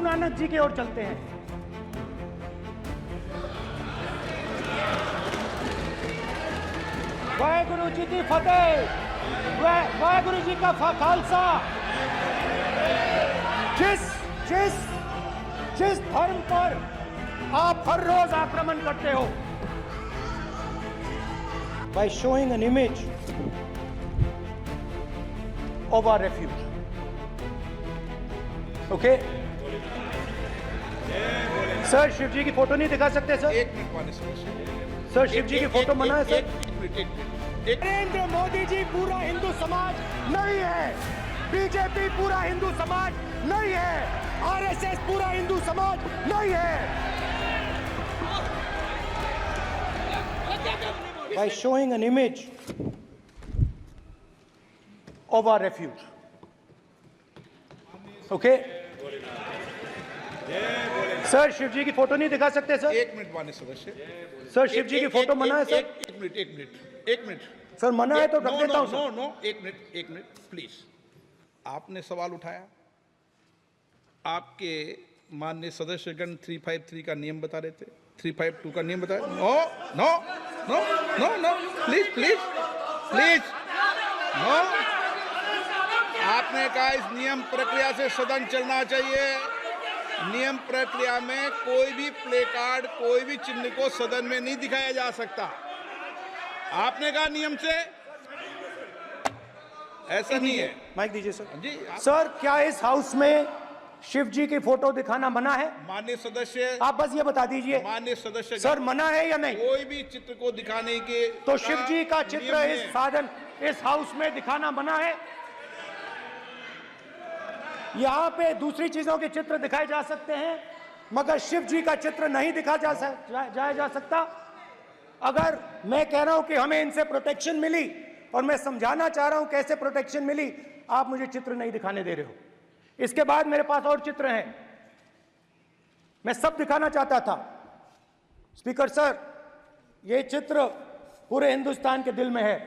गुरु नानक जी की ओर चलते हैं। वाहेगुरु जी की फतेह, वाहेगुरु जी का खालसा। जिस धर्म पर आप हर रोज आक्रमण करते हो, by showing an image of our refuge. Okay? Sir Shiv ji की फोटो नहीं दिखा सकते सर? एक मिनट माने सर शिव जी की फोटो मना है सर? एक नरेंद्र मोदी जी पूरा हिंदू समाज नहीं है, बीजेपी पूरा हिंदू समाज नहीं है, आरएसएस पूरा हिंदू समाज नहीं है। By showing an image of our refuge. Okay? Sir Shiv ji की फोटो नहीं दिखा सकते सर? एक मिनट माने सदस्य। सर शिव जी की फोटो मना है सर? एक मिनट सर मना है तो रख देता हूं सर। नो एक मिनट प्लीज। आपने सवाल उठाया, आपके माननीय सदस्यगण 353 का नियम बता रहे थे, 352 का नियम बताया। No please no. आपने कहा इस नियम प्रक्रिया से सदन चलना चाहिए। नियम प्रक्रिया में कोई भी प्ले कार्ड, कोई भी चिन्ह को सदन में नहीं दिखाया जा सकता। आपने कहा नियम से ऐसा नहीं है। माइक दीजिए सर। जी सर क्या इस हाउस में शिव जी की फोटो दिखाना मना है? माननीय सदस्य, आप बस ये बता दीजिए माननीय सदस्य सर मना है या नहीं? कोई भी चित्र को दिखाने के तो शिव जी का चित्र नियम इस है। साधन इस हाउस में दिखाना मना है? यहाँ पे दूसरी चीजों के चित्र दिखाए जा सकते हैं, मगर शिव जी का चित्र नहीं दिखा जा सकता। अगर मैं कह रहा हूं कि हमें इनसे प्रोटेक्शन मिली और मैं समझाना चाह रहा हूं कैसे प्रोटेक्शन मिली, आप मुझे चित्र नहीं दिखाने दे रहे हो। इसके बाद मेरे पास और चित्र हैं, मैं सब दिखाना चाहता था। स्पीकर सर, ये चित्र पूरे हिंदुस्तान के दिल में है।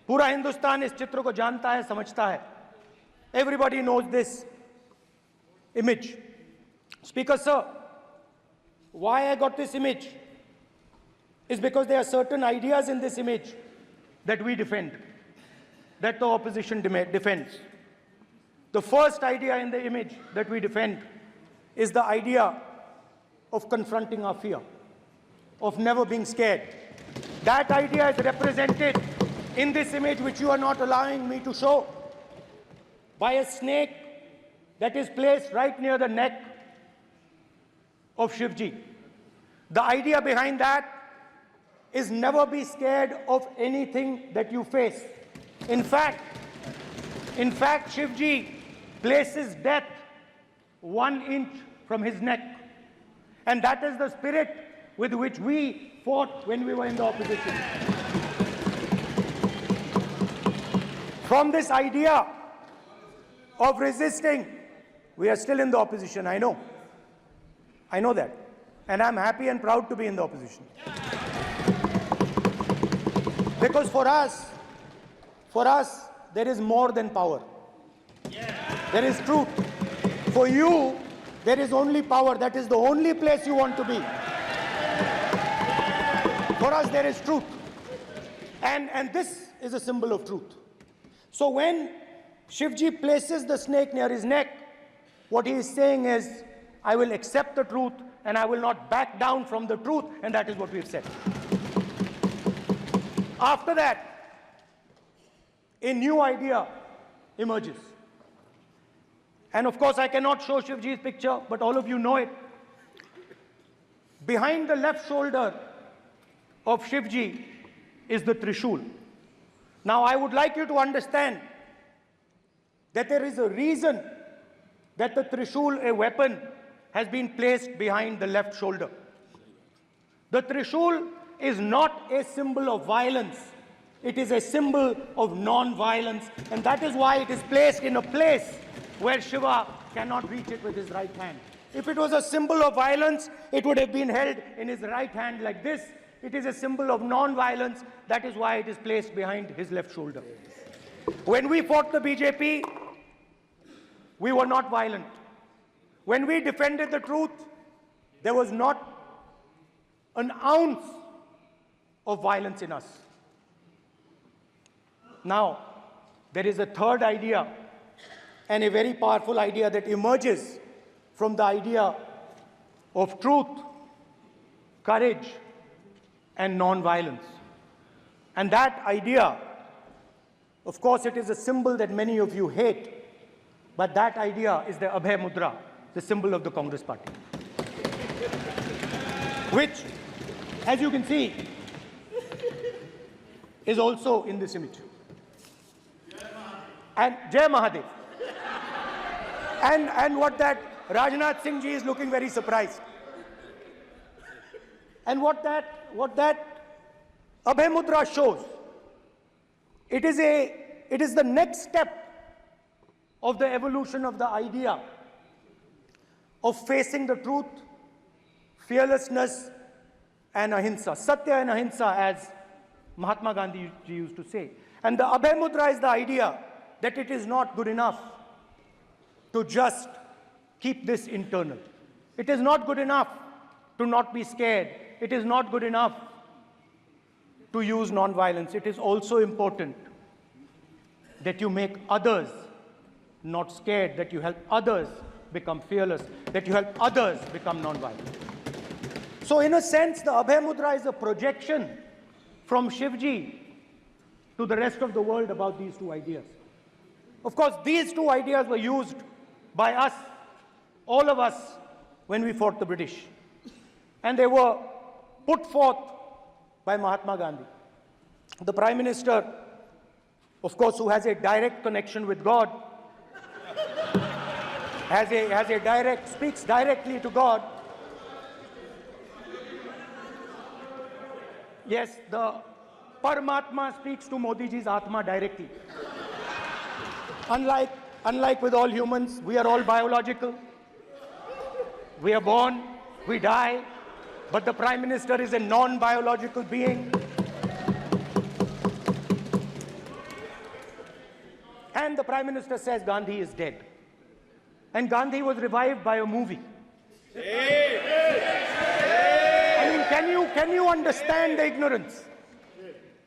पूरा हिंदुस्तान इस चित्र को जानता है, समझता है। Everybody knows this image. Speaker sir, why I got this image is because there are certain ideas in this image that we defend, that the opposition defends. The first idea in the image that we defend is the idea of confronting our fear, of never being scared. That idea is represented in this image, which you are not allowing me to show, by a snake that is placed right near the neck of Shivji. The idea behind that is never be scared of anything that you face. In fact, Shivji places death 1 inch from his neck. And that is the spirit with which we fought when we were in the opposition. From this idea of resisting, we are still in the opposition, I know. I know that. And I'm happy and proud to be in the opposition. Because for us, there is more than power. There is truth. For you, there is only power. That is the only place you want to be. For us, there is truth. And this is a symbol of truth. So when Shivji places the snake near his neck, what he is saying is, I will accept the truth and I will not back down from the truth, and that is what we've said. After that, a new idea emerges. And of course, I cannot show Shivji's picture, but all of you know it. Behind the left shoulder of Shivji is the Trishul. Now, I would like you to understand that there is a reason that the Trishul, a weapon, has been placed behind the left shoulder. The Trishul is not a symbol of violence. It is a symbol of non-violence, and that is why it is placed in a place where Shiva cannot reach it with his right hand. If it was a symbol of violence, it would have been held in his right hand like this. It is a symbol of non-violence. That is why it is placed behind his left shoulder. When we fought the BJP, we were not violent. When we defended the truth, there was not an ounce of violence in us. Now, there is a third idea, and a very powerful idea that emerges from the idea of truth, courage, and non-violence. And that idea, of course, it is a symbol that many of you hate, but that idea is the Abhay Mudra, the symbol of the Congress Party, which, as you can see, is also in this image. And Jai Mahadev. And what that Rajnath Singh ji is looking very surprised. And what that Abhay Mudra shows, it is the next step of the evolution of the idea of facing the truth, fearlessness, and ahimsa. Satya and ahimsa, as Mahatma Gandhi ji used to say. And the Abhay Mudra is the idea that it is not good enough to just keep this internal. It is not good enough to not be scared. It is not good enough to use non-violence. It is also important that you make others not scared, that you help others become fearless, that you help others become non-violent. So in a sense, the Abhay Mudra is a projection from Shivji to the rest of the world about these two ideas. Of course, these two ideas were used by us, all of us, when we fought the British. And they were put forth by Mahatma Gandhi. The Prime Minister, of course, who has a direct connection with God, speaks directly to God. Yes, the Paramatma speaks to Modi ji's Atma directly. Unlike with all humans, we are all biological. We are born, we die, but the Prime Minister is a non-biological being. And the Prime Minister says Gandhi is dead. And Gandhi was revived by a movie. I mean, can you understand the ignorance?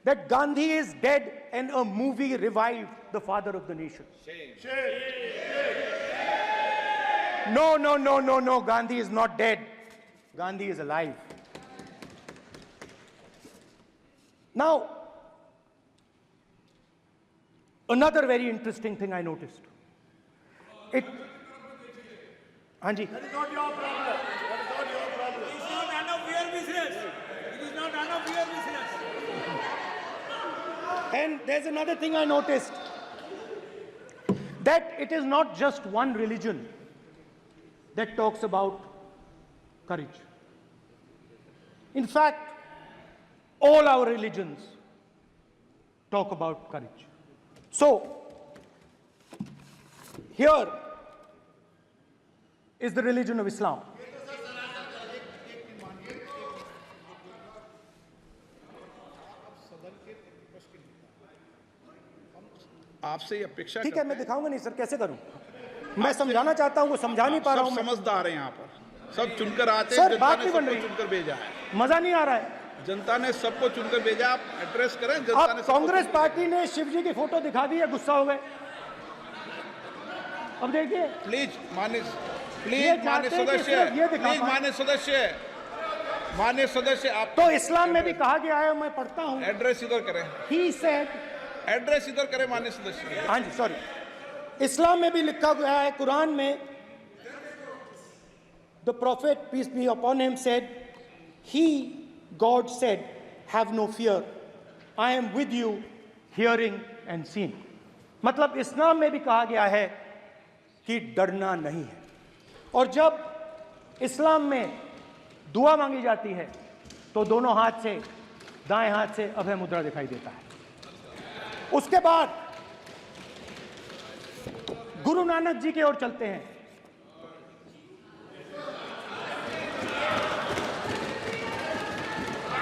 That Gandhi is dead and a movie revived the father of the nation. No, Gandhi is not dead. Gandhi is alive. Now, another very interesting thing I noticed. Anji. That is not your problem. That is not your problem. It is not none of your business. It is not none of your business. And there's another thing I noticed. That it is not just one religion that talks about courage. In fact, all our religions talk about courage. So, here is the religion of Islam. आपसे ये अपेक्षा ठीक है, मैं दिखाऊंगा नहीं sir, कैसे करूं? मैं समझाना चाहता हूं, वो समझा नहीं पा रहा हूं। सब समझदार हैं यहाँ पर, सब चुनकर आते हैं। सर, बात नहीं बन रही, चुनकर भेजा है, मजा नहीं आ रहा है। जनता ने सबको चुनकर भेजा, आप एड्रेस करें। जनता ने कांग्रेस पार्टी ने शिवजी की फोटो दिखा दी है, गुस्सा हो गए। अब देखिए, प्लीज मान्य सदस्य आप तो इस्लाम में भी कहा गया है, मैं पढ़ता हूं। एड्रेस इधर करें। He said, एड्रेस इधर करें मान्य सदस्य। हाँ जी, सॉरी। इस्लाम में भी लिखा गया है, कुरान में, the prophet, peace be upon him, said, God said, have no fear. I am with you, hearing and seeing. मतलब इस्लाम में भी कहा गया है कि डरना नहीं है। और जब इस्लाम में दुआ मांगी जाती है तो दोनों हाथ से, दाएं हाथ से अभय मुद्रा दिखाई देता है। उसके बाद गुरु नानक जी की ओर चलते हैं।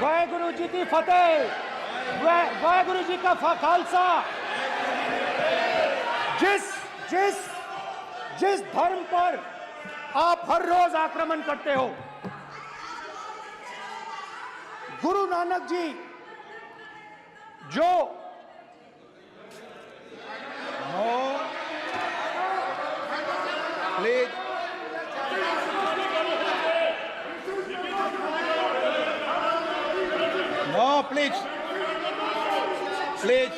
वाहेगुरु जी की फतेह, वाहेगुरु जी का खालसा। जिस धर्म पर आप हर रोज आक्रमण करते हो। गुरु नानक जी जो please no please please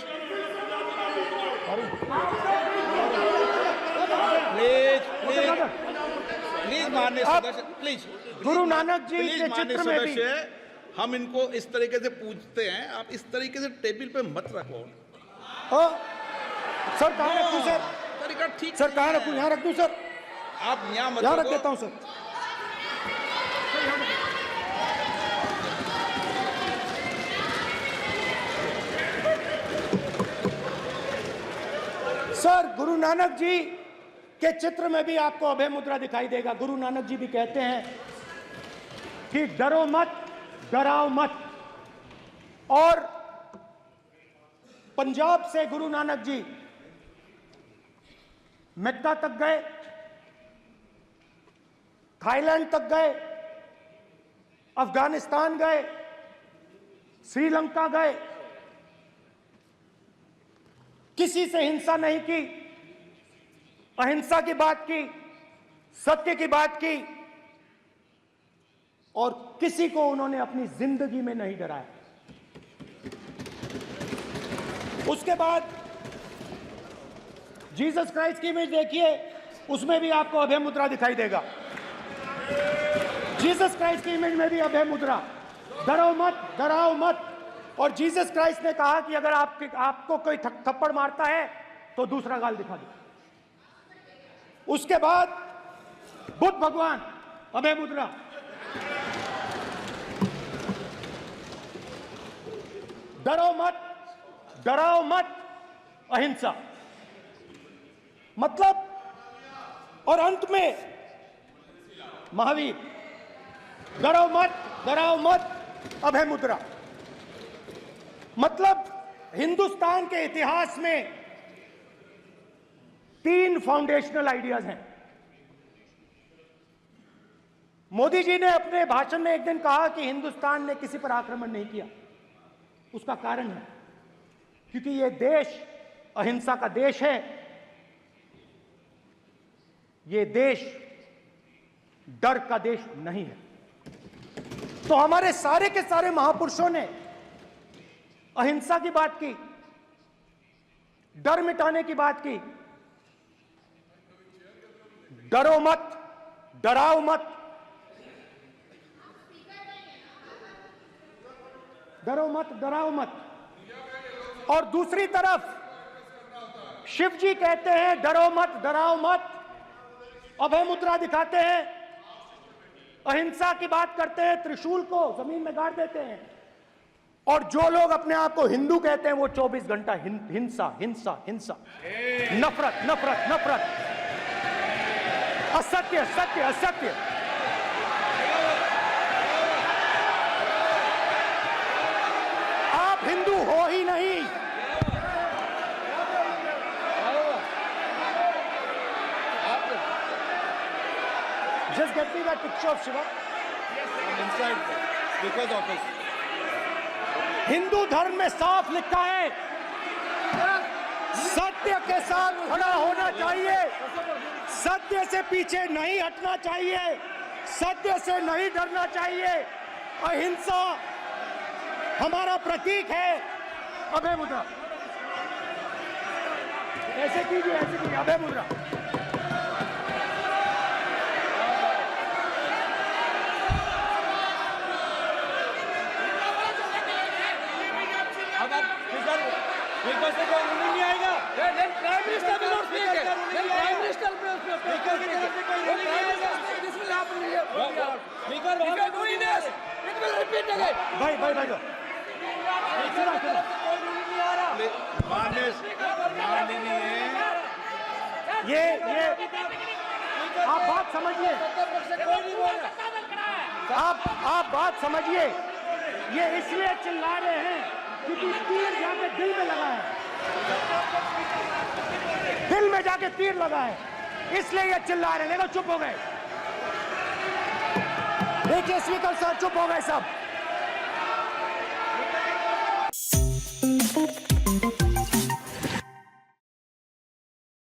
please please please माननीय सदस्य please Guru Nanak ji please के माननीय चित्र में भी सदस्य, हम इनको इस तरीके से पूछते हैं, आप इस तरीके से टेबल पे मत रखो। सर कहाँ रख दूं सर? तरीका ठीक सर कहाँ नहीं रखूं? है। यहाँ रख दूं सर? आप यहाँ मत यहाँ रख रखो। देता हूं सर। सर गुरु नानक जी के चित्र में भी आपको अभय मुद्रा दिखाई देगा। गुरु नानक जी भी कहते हैं कि डरो मत, डराओ मत। और पंजाब से गुरु नानक जी मक्का तक गए, थाईलैंड तक गए, अफगानिस्तान गए, श्रीलंका गए, किसी से हिंसा नहीं की, अहिंसा की बात की, सत्य की बात की, और किसी को उन्होंने अपनी जिंदगी में नहीं डराया। उसके बाद जीसस क्राइस्ट की इमेज देखिए, उसमें भी आपको अभय मुद्रा दिखाई देगा। जीसस क्राइस्ट की इमेज में भी अभय मुद्रा, डरो मत, डराओ मत। और जीसस क्राइस्ट ने कहा कि अगर आपको कोई थप्पड़ मारता है तो दूसरा गाल दिखा दो। उसके बाद बुद्ध भगवान, अभय मुद्रा। डरो मत, डराओ मत, अहिंसा। मतलब, और अंत में महावीर, डरो मत, डराओ मत, अभय मुद्रा। मतलब हिंदुस्तान के इतिहास में 3 फाउंडेशनल आइडियाज हैं। मोदी जी ने अपने भाषण में एक दिन कहा कि हिंदुस्तान ने किसी पर आक्रमण नहीं किया। उसका कारण है क्योंकि यह देश अहिंसा का देश है। यह देश डर का देश नहीं है। तो हमारे सारे के सारे महापुरुषों ने अहिंसा की बात की, डर मिटाने की बात की। डरो मत, डराओ मत, डरो मत, डराओ मत। और दूसरी तरफ शिव जी कहते हैं डरो मत, डराओ मत, अभय मुद्रा दिखाते हैं, अहिंसा की बात करते हैं, त्रिशूल को जमीन में गाड़ देते हैं। और जो लोग अपने आप को हिंदू कहते हैं वो 24 घंटा हिंसा, हिंसा, हिंसा, नफरत, नफरत, नफरत, असत्य, सत्य, असत्य। आप हिंदू हो ही नहीं। Just get me that picture of Shiva. inside because of this. Hindu धर्म में साफ लिखा है, सत्य के साथ खड़ा होना चाहिए, सत्य से पीछे नहीं हटना चाहिए, सत्य से नहीं डरना चाहिए। अहिंसा हमारा प्रतीक है। अभय मुद्रा ऐसे कीजिए, ऐसे कीजिए, अभय मुद्रा। नहीं आएगा। Prime minister will not speak. Then Prime Minister will speak. This will happen. If you are doing this, it will repeat again. भाई भाई भाई ये आप बात समझिए, आप बात समझिए। ये इसलिए चिल्ला रहे हैं क्योंकि तीर जाके दिल में लगा है, दिल में जाके तीर लगा है, इसलिए ये चिल्ला रहे हैं। देखो चुप हो गए। देखिए स्पीकर सर चुप हो गए सब।